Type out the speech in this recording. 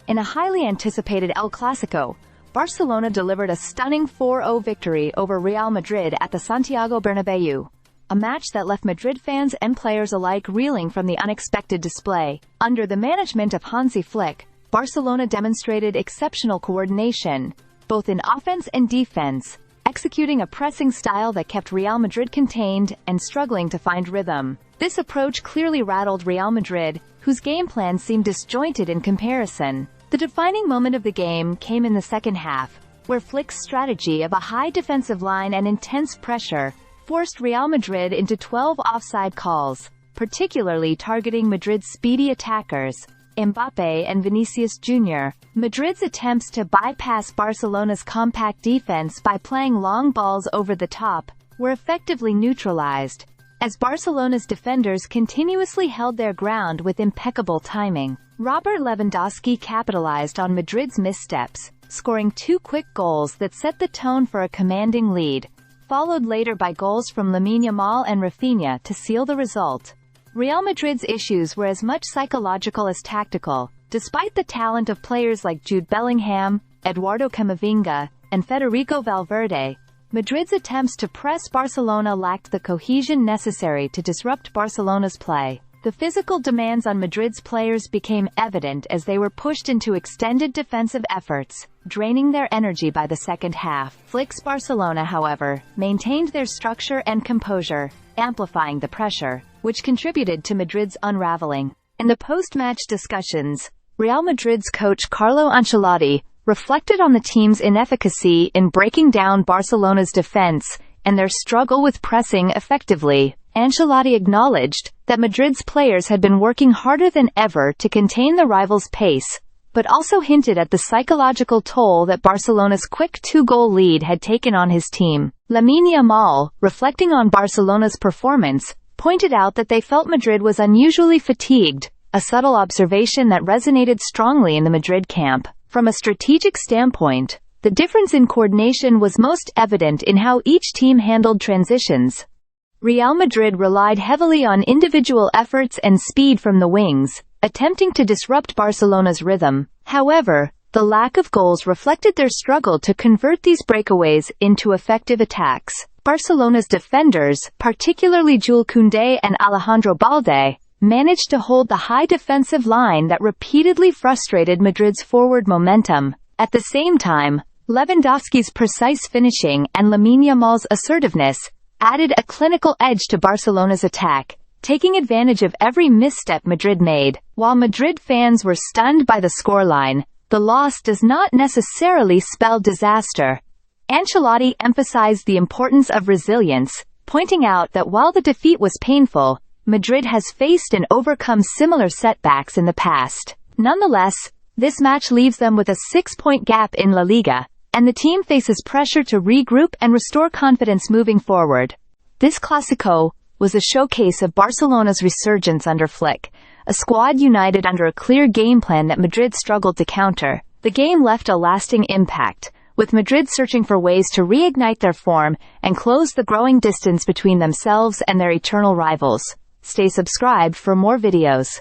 In a highly anticipated El Clásico, Barcelona delivered a stunning 4-0 victory over Real Madrid at the Santiago Bernabéu, a match that left Madrid fans and players alike reeling from the unexpected display. Under the management of Hansi Flick, Barcelona demonstrated exceptional coordination, both in offense and defense, executing a pressing style that kept Real Madrid contained and struggling to find rhythm. This approach clearly rattled Real Madrid, whose game plan seemed disjointed in comparison. The defining moment of the game came in the second half, where Flick's strategy of a high defensive line and intense pressure forced Real Madrid into 12 offside calls, particularly targeting Madrid's speedy attackers, Mbappe and Vinicius Jr. Madrid's attempts to bypass Barcelona's compact defense by playing long balls over the top were effectively neutralized, as Barcelona's defenders continuously held their ground with impeccable timing. Robert Lewandowski capitalized on Madrid's missteps, scoring 2 quick goals that set the tone for a commanding lead, followed later by goals from Lamine Yamal and Rafinha to seal the result. Real Madrid's issues were as much psychological as tactical. Despite the talent of players like Jude Bellingham, Eduardo Camavinga, and Federico Valverde, Madrid's attempts to press Barcelona lacked the cohesion necessary to disrupt Barcelona's play. The physical demands on Madrid's players became evident as they were pushed into extended defensive efforts, draining their energy by the second half. Flick's Barcelona, however, maintained their structure and composure, amplifying the pressure, which contributed to Madrid's unraveling. In the post-match discussions, Real Madrid's coach Carlo Ancelotti reflected on the team's inefficacy in breaking down Barcelona's defense and their struggle with pressing effectively. Ancelotti acknowledged that Madrid's players had been working harder than ever to contain the rivals' pace, but also hinted at the psychological toll that Barcelona's quick 2-goal lead had taken on his team. Lamine Yamal, reflecting on Barcelona's performance, pointed out that they felt Madrid was unusually fatigued, a subtle observation that resonated strongly in the Madrid camp. From a strategic standpoint, the difference in coordination was most evident in how each team handled transitions. Real Madrid relied heavily on individual efforts and speed from the wings, attempting to disrupt Barcelona's rhythm. However, the lack of goals reflected their struggle to convert these breakaways into effective attacks. Barcelona's defenders, particularly Jules Koundé and Alejandro Balde, managed to hold the high defensive line that repeatedly frustrated Madrid's forward momentum. At the same time, Lewandowski's precise finishing and Lamine Yamal's assertiveness added a clinical edge to Barcelona's attack, taking advantage of every misstep Madrid made. While Madrid fans were stunned by the scoreline, the loss does not necessarily spell disaster. Ancelotti emphasized the importance of resilience, pointing out that while the defeat was painful, Madrid has faced and overcome similar setbacks in the past. Nonetheless, this match leaves them with a 6-point gap in La Liga, and the team faces pressure to regroup and restore confidence moving forward. This Clásico was a showcase of Barcelona's resurgence under Flick, a squad united under a clear game plan that Madrid struggled to counter. The game left a lasting impact, with Madrid searching for ways to reignite their form and close the growing distance between themselves and their eternal rivals. Stay subscribed for more videos.